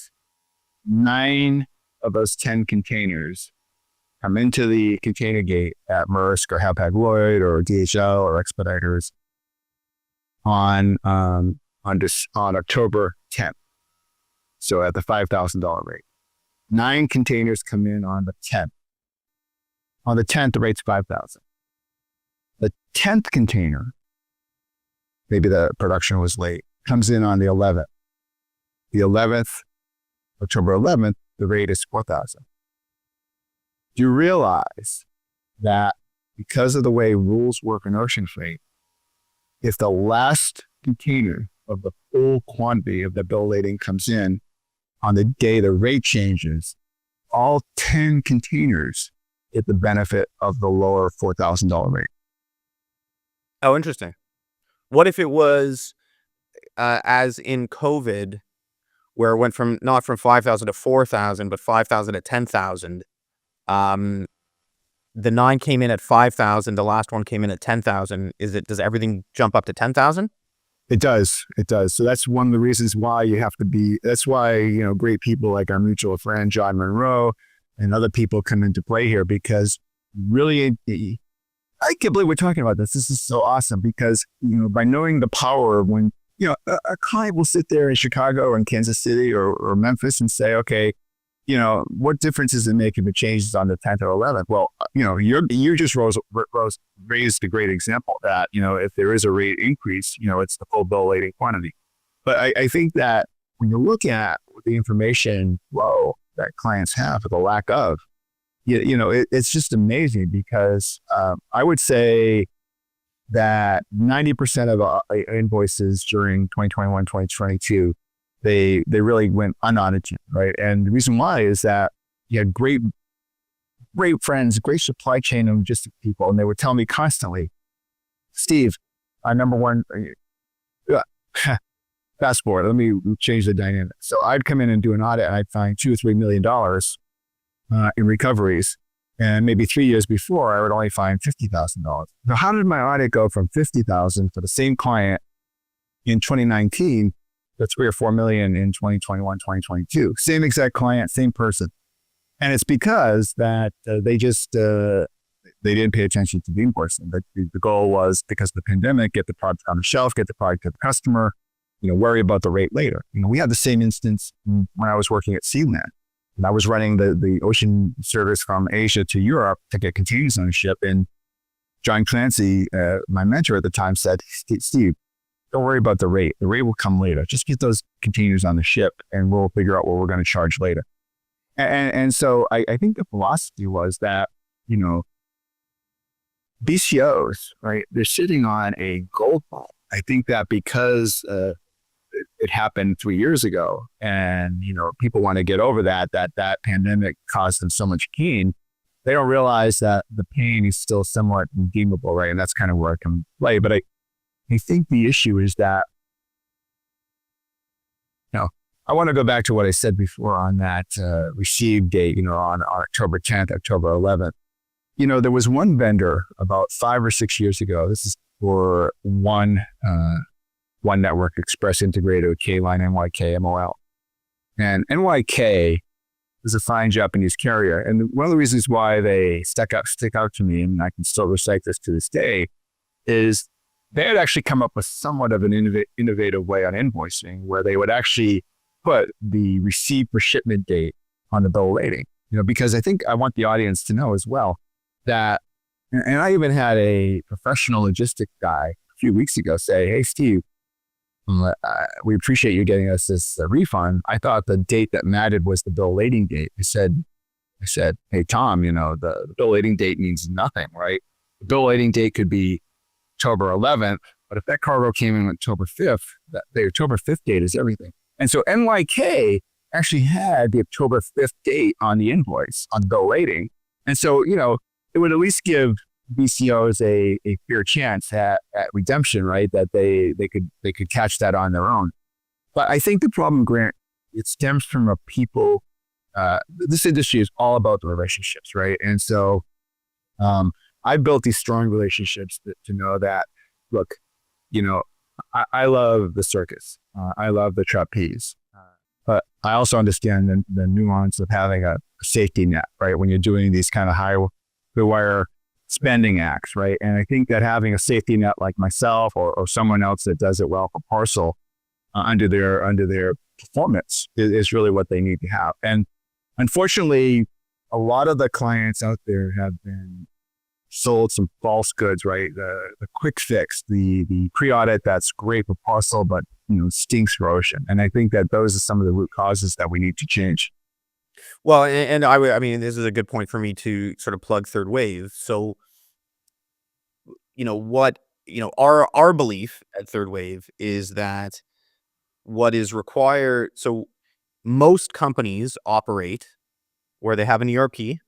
9 of those 10 containers come into the container gate at Maersk or Hapag-Lloyd or DHL or Expeditors on October 10th. So at the $5,000 rate. 9 containers come in on the 10th. On the 10th, the rate's $5,000. The 10th container, maybe the production was late, comes in on the 11th. The 11th, October 11th, the rate is $4,000. Do you realize that because of the way rules work in ocean freight, if the last container of the full quantity of the bill lading comes in on the day the rate changes, all 10 containers get the benefit of the lower $4,000 rate. Oh, interesting. What if it was as in COVID, where it went from not from 5,000 to 4,000, but 5,000 to 10,000? The 9 came in at 5,000. The last one came in at 10,000. Does everything jump up to 10,000? It does. It does. So that's one of the reasons why you have to be, that's why, great people like our mutual friend, John Monroe, and other people come into play here, because really, I can't believe we're talking about this. This is so awesome because, by knowing the power of when, a client will sit there in Chicago or in Kansas City or Memphis and say, okay, what difference does it make if it changes on the 10th or 11th? Well, you just raised a great example that, if there is a rate increase, it's the full bill lading quantity. But I think that when you look at the information flow that clients have or the lack of, it's just amazing because I would say that 90% of invoices during 2021, 2022, they really went unaudited, right? And the reason why is that you had great friends, great supply chain and logistic people, and they would tell me constantly, Steve, number one, fast forward, let me change the dynamic. So I'd come in and do an audit and I'd find $2 or $3 million in recoveries. And maybe 3 years before, I would only find $50,000. So how did my audit go from $50,000 for the same client in 2019 to 3 or 4 million in 2021, 2022? Same exact client, same person. And it's because that they didn't pay attention to the invoicing. The goal was, because of the pandemic, get the product on the shelf, get the product to the customer, worry about the rate later. We had the same instance when I was working at Sealand. And I was running the ocean service from Asia to Europe to get containers on a ship. And John Clancy, my mentor at the time, said, Steve, don't worry about the rate. The rate will come later. Just get those containers on the ship and we'll figure out what we're going to charge later. And so I think the philosophy was that, BCOs, right, they're sitting on a gold mine. I think that because it happened 3 years ago and, people want to get over that pandemic caused them so much pain, they don't realize that the pain is still somewhat redeemable, right? And that's kind of where I can play. But I think the issue is that, I want to go back to what I said before on that receive date, on October 10th, October 11th. There was one vendor about 5 or 6 years ago. This is for one network, Express Integrated, K-Line, NYK, MOL. And NYK is a fine Japanese carrier. And one of the reasons why they stick out to me, and I can still recite this to this day, is they had actually come up with somewhat of an innovative way on invoicing where they would actually put the receive for shipment date on the bill of lading. Because I think I want the audience to know as well that, and I even had a professional logistic guy a few weeks ago say, hey, Steve, we appreciate you getting us this refund. I thought the date that mattered was the bill lading date. I said, hey, Tom, the bill lading date means nothing, right? The bill lading date could be October 11th, but if that cargo came in October 5th, the October 5th date is everything. And so NYK actually had the October 5th date on the invoice, on bill lading. And so, it would at least give BCOs a fair chance at redemption, right? That they could catch that on their own. But I think the problem, Grant, it stems from a people, this industry is all about the relationships, right? And so I built these strong relationships to know that, look, I love the circus. I love the trapeze. But I also understand the nuance of having a safety net, right? When you're doing these kind of high the wire spending acts, right? And I think that having a safety net like myself or someone else that does it well for parcel under their performance is really what they need to have. And unfortunately, a lot of the clients out there have been sold some false goods, right? The quick fix, the pre-audit that's great for parcel, but stinks for ocean. And I think that those are some of the root causes that we need to change. Well, and I mean, this is a good point for me to sort of plug 3rd Wave. So, our belief at 3rd Wave is that what is required. So, most companies operate where they have an ERP,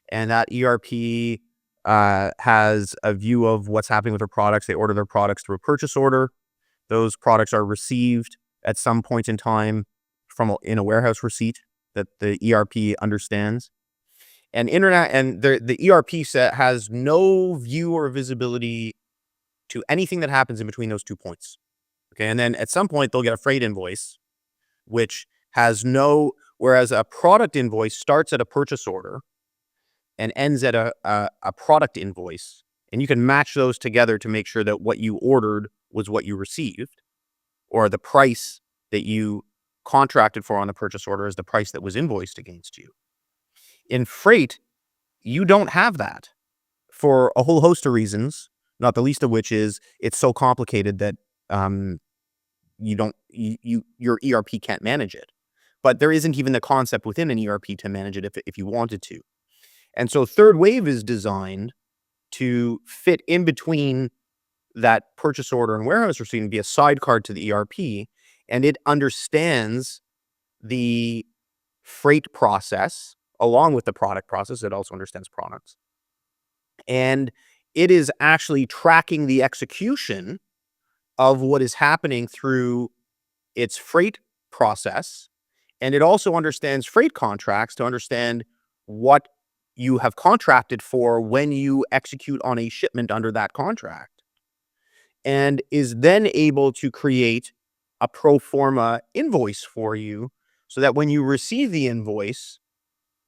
and that ERP has a view of what's happening with their products. They order their products through a purchase order. Those products are received at some point in time in a warehouse receipt that the ERP understands. And the ERP set has no view or visibility to anything that happens in between those 2 points. Okay, and then at some point they'll get a freight invoice, which has whereas a product invoice starts at a purchase order and ends at a product invoice, and you can match those together to make sure that what you ordered was what you received, or the price that you contracted for on the purchase order is the price that was invoiced against you. In freight, you don't have that for a whole host of reasons, not the least of which is it's so complicated that your ERP can't manage it. But there isn't even the concept within an ERP to manage it if you wanted to. And so 3rd Wave is designed to fit in between that purchase order and warehouse receipt and be a sidecar to the ERP. And it understands the freight process along with the product process. It also understands products. And it is actually tracking the execution of what is happening through its freight process. And it also understands freight contracts to understand what you have contracted for when you execute on a shipment under that contract, and is then able to create a pro forma invoice for you so that when you receive the invoice,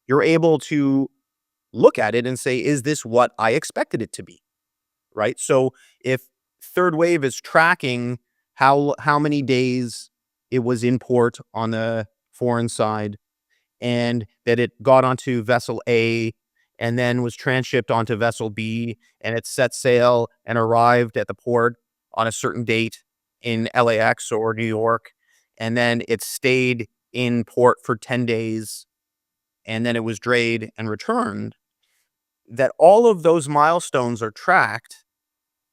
you're able to look at it and say, is this what I expected it to be? Right? So if 3rd Wave is tracking how many days it was in port on the foreign side, and that it got onto vessel A and then was transshipped onto vessel B, and it set sail and arrived at the port on a certain date in LAX or New York, and then it stayed in port for 10 days, and then it was drayed and returned, that all of those milestones are tracked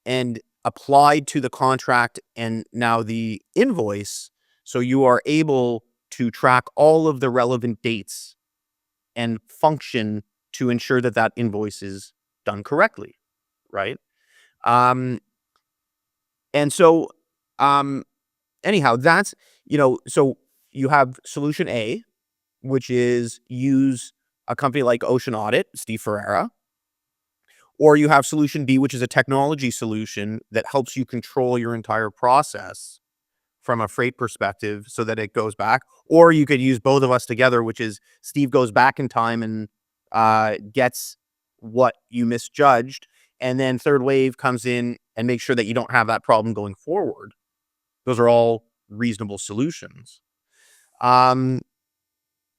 and applied to the contract and now the invoice, so you are able to track all of the relevant dates and function to ensure that that invoice is done correctly, right? And so, anyhow, that's, so you have solution A, which is use a company like Ocean Audit, Steve Ferreira, or you have solution B, which is a technology solution that helps you control your entire process from a freight perspective so that it goes back. Or you could use both of us together, which is Steve goes back in time and gets what you misjudged, and then 3rd Wave comes in and makes sure that you don't have that problem going forward. Those are all reasonable solutions.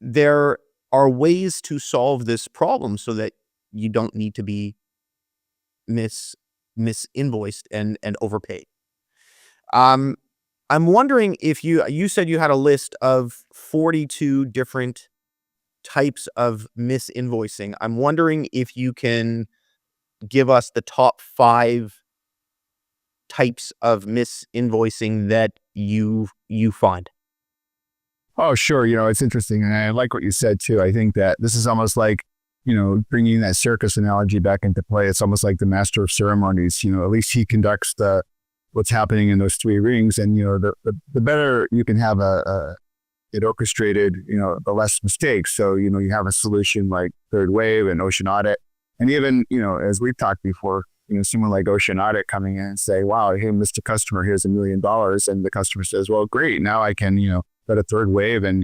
There are ways to solve this problem so that you don't need to be mis-invoiced and overpaid. I'm wondering if you said you had a list of 42 different types of mis-invoicing. I'm wondering if you can give us the top 5 types of mis-invoicing that you find. Oh, sure. It's interesting. And I like what you said too. I think that this is almost like, bringing that circus analogy back into play. It's almost like the master of ceremonies. At least he conducts what's happening in those 3 rings. And, the better you can have it orchestrated, the less mistakes. So, you have a solution like 3rd Wave and Ocean Audit. And even, as we've talked before, someone like Ocean Audit coming in and say, wow, hey, Mr. Customer, here's $1 million. And the customer says, well, great. Now I can, go to 3rd Wave and,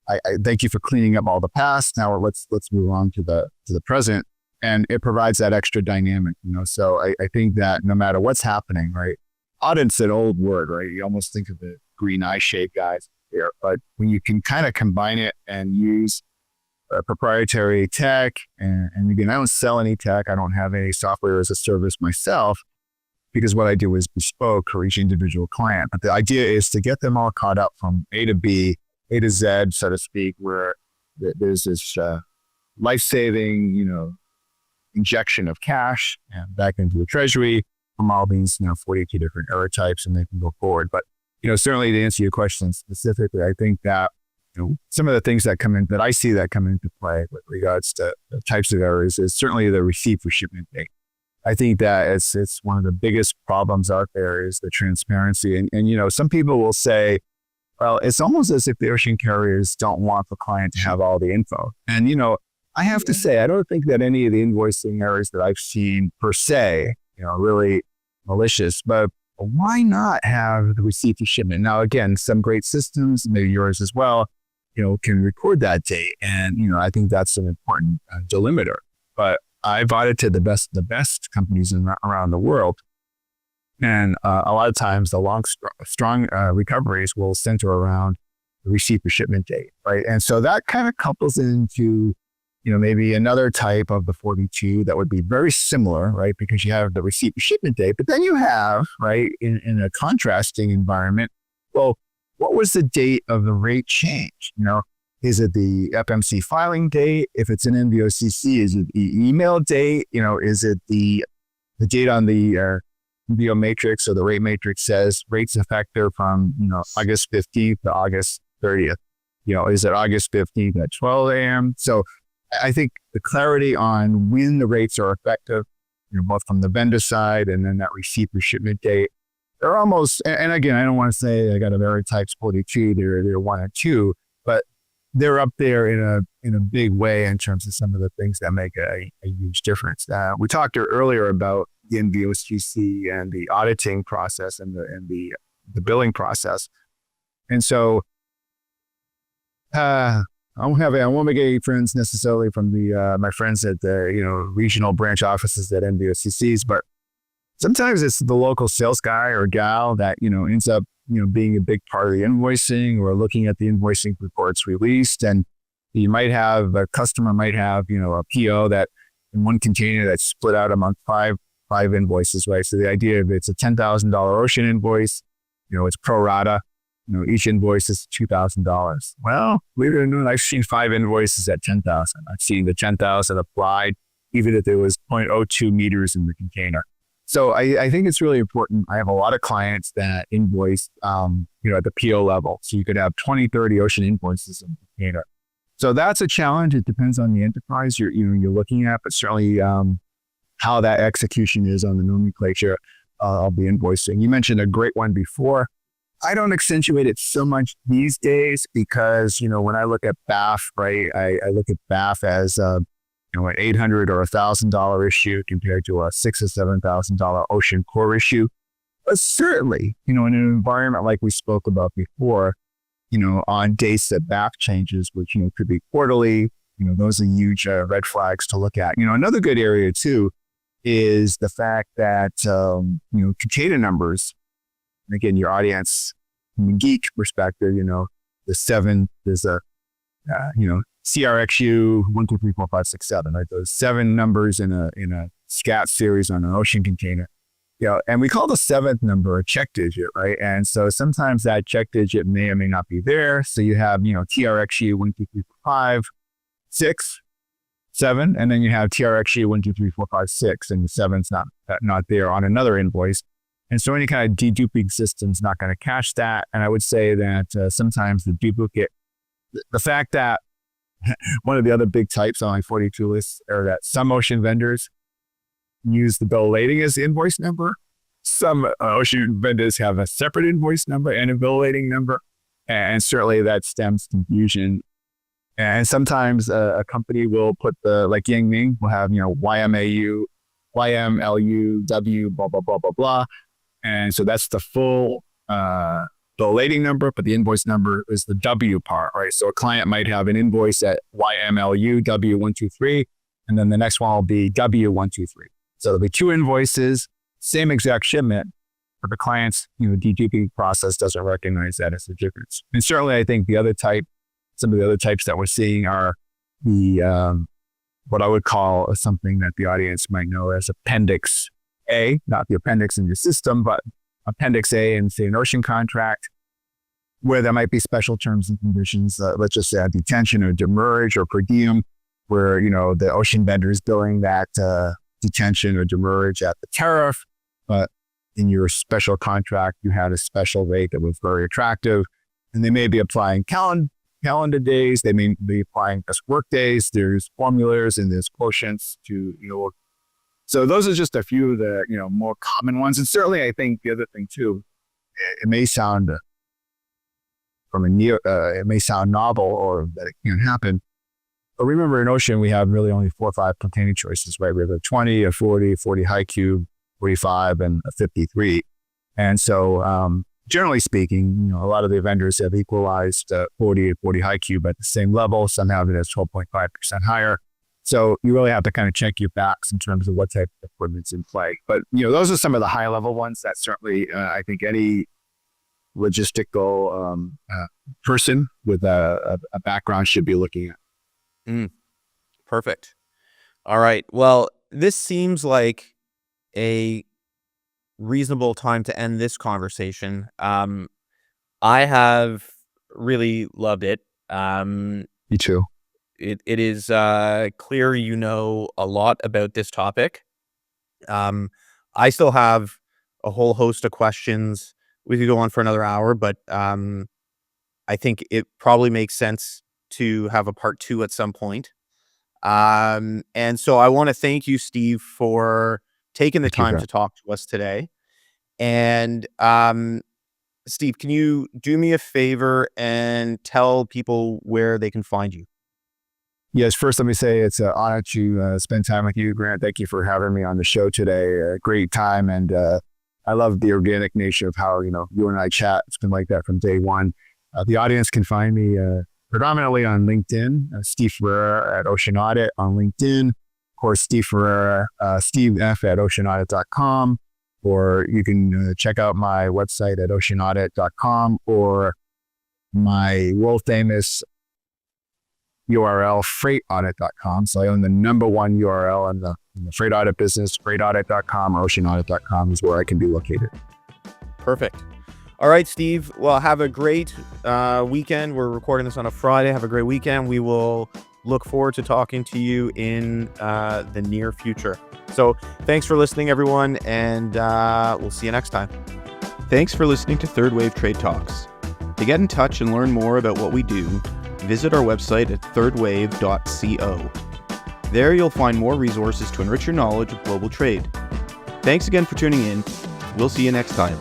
I thank you for cleaning up all the past. Now let's move on to the present. And it provides that extra dynamic, So I think that no matter what's happening, right? Audit's an old word, right? You almost think of the green eye shape guys here, but when you can kind of combine it and use proprietary tech, and again, I don't sell any tech. I don't have any software as a service myself, because what I do is bespoke for each individual client. But the idea is to get them all caught up from A to B, A to Z, so to speak, where there's this life-saving, injection of cash back into the treasury from all these, 42 different error types, and they can go forward. But, certainly to answer your question specifically, I think that, some of the things that I see that come into play with regards to the types of errors is certainly the receipt for shipment date. I think that it's one of the biggest problems out there is the transparency. And some people will say, well, it's almost as if the ocean carriers don't want the client to have all the info. And, I have to say, I don't think that any of the invoicing errors that I've seen per se, really malicious, but why not have the receipt for shipment? Now, again, some great systems, maybe yours as well, can record that date. And, I think that's an important delimiter. But I've audited the best companies around the world. And a lot of times the strong recoveries will center around the receipt for shipment date, right? And so that kind of couples into, maybe another type of the 42 that would be very similar, right? Because you have the receipt for shipment date, but then you have, right, in a contrasting environment, well, what was the date of the rate change? Is it the FMC filing date? If it's an NVOCC, is it the email date? Is it the date on the NVO matrix or the rate matrix says rates effective from, August 15th to August 30th? Is it August 15th at 12 a.m.? So I think the clarity on when the rates are effective, both from the vendor side and then that receipt for shipment date, they're almost, and again, I don't want to say I got a very tight 42, they're 1 or 2, but they're up there in a big way in terms of some of the things that make a huge difference. We talked earlier about the NVOCC and the auditing process and the billing process. And so I won't make any friends necessarily from my friends at the regional branch offices at NVOCCs, but sometimes it's the local sales guy or gal that ends up being a big part of the invoicing or looking at the invoicing reports released. And a customer might have a PO that in one container that's split out among five invoices, right? So the idea of it's a $10,000 ocean invoice, it's pro rata, each invoice is $2,000. Well, believe it or not, I've seen 5 invoices at $10,000. I've seen the $10,000 applied, even if there was 0.02 meters in the container. So I think it's really important. I have a lot of clients that invoice, at the PO level. So you could have 20, 30 ocean invoices in the container. So that's a challenge. It depends on the enterprise you're looking at, but certainly how that execution is on the nomenclature of the invoicing. You mentioned a great one before. I don't accentuate it so much these days because, when I look at BAF, right, I look at BAF as an $800 or $1,000 issue compared to a $6,000 or $7,000 ocean core issue. But certainly, in an environment like we spoke about before, on dates that BAF changes, which, could be quarterly, those are huge red flags to look at. Another good area too is the fact that, container numbers, and again, your audience, from a geek perspective, the 7, there's a, CRXU 1, 2, 3, 4, 5, 6, 7, right? Those 7 numbers in a scat series on an ocean container. And we call the 7th number a check digit, right? And so sometimes that check digit may or may not be there. So you have, TRXU 1, 2, 3, 4, 5, 6, 7, and then you have TRXU 1, 2, 3, 4, 5, 6, and the 7's not there on another invoice. And so any kind of deduping system is not going to catch that. And I would say that sometimes the duplicate, the fact that one of the other big types on my 42 list are that some ocean vendors use the bill of lading as the invoice number. Some ocean vendors have a separate invoice number and a bill of lading number. And certainly that stems confusion. And sometimes a company will put like Yang Ming will have, YMAU YMLUW, blah, blah, blah, blah, blah. And so that's the full bill lading number, but the invoice number is the W part, right? So a client might have an invoice at YMLU W123, and then the next one will be W123. So there'll be two invoices, same exact shipment, but the client's DGP process doesn't recognize that as a difference. And certainly I think some of the other types that we're seeing are the what I would call something that the audience might know as Appendix A, not the appendix in your system, but Appendix A in, say, an Ocean contract, where there might be special terms and conditions, let's just say a detention or demurrage or per diem, where, the Ocean vendor is billing that detention or demurrage at the tariff, but in your special contract, you had a special rate that was very attractive, and they may be applying calendar days, they may be applying just work days, there's formulas and there's quotients to, so those are just a few of the, more common ones. And certainly I think the other thing too, it may sound it may sound novel or that it can't happen. But remember in Ocean, we have really only 4 or 5 containing choices, right? We have a 20, a 40, 40 high cube, 45, and a 53. And so generally speaking, a lot of the vendors have equalized 40 and 40 high cube at the same level. Some have it as 12.5% higher. So you really have to kind of check your facts in terms of what type of equipment's in play. But, those are some of the high level ones that certainly I think any logistical person with a background should be looking at. Perfect. All right. Well, this seems like a reasonable time to end this conversation. I have really loved it. Me too. It is clear a lot about this topic. I still have a whole host of questions. We could go on for another hour, but I think it probably makes sense to have a part 2 at some point. And so I want to thank you, Steve, for taking the time to talk to us today. And Steve, can you do me a favor and tell people where they can find you? Yes, first let me say it's an honor to spend time with you, Grant. Thank you for having me on the show today. Great time, and I love the organic nature of how you and I chat. It's been like that from day one. The audience can find me predominantly on LinkedIn, Steve Ferreira at Ocean Audit on LinkedIn. Of course, Steve Ferreira, Steve F at oceanaudit.com, or you can check out my website at oceanaudit.com or my world famous URL, freightaudit.com. So I own the number one URL in the freight audit business. Freightaudit.com or oceanaudit.com is where I can be located. Perfect. All right, Steve. Well, have a great weekend. We're recording this on a Friday. Have a great weekend. We will look forward to talking to you in the near future. So thanks for listening, everyone, and we'll see you next time. Thanks for listening to 3rd Wave Trade Talks. To get in touch and learn more about what we do, visit our website at 3rdwave.co. There you'll find more resources to enrich your knowledge of global trade. Thanks again for tuning in. We'll see you next time.